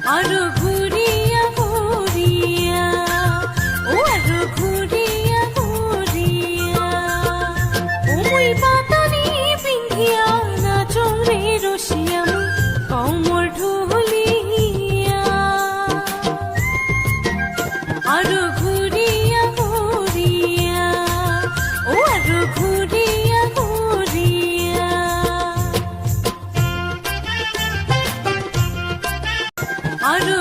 আরো ঘুরিয়া ঘুরিয়া ও আরো ঘুরিয়া ঘুরিয়া ওই পাতানি পিন্ধিয়া নাচরে রসিয়া কমর ঢুলিয়া আরো ঘুরিয়া ঘুরিয়া ও আরো ঘুরিয়া ঘুরিয়া আরো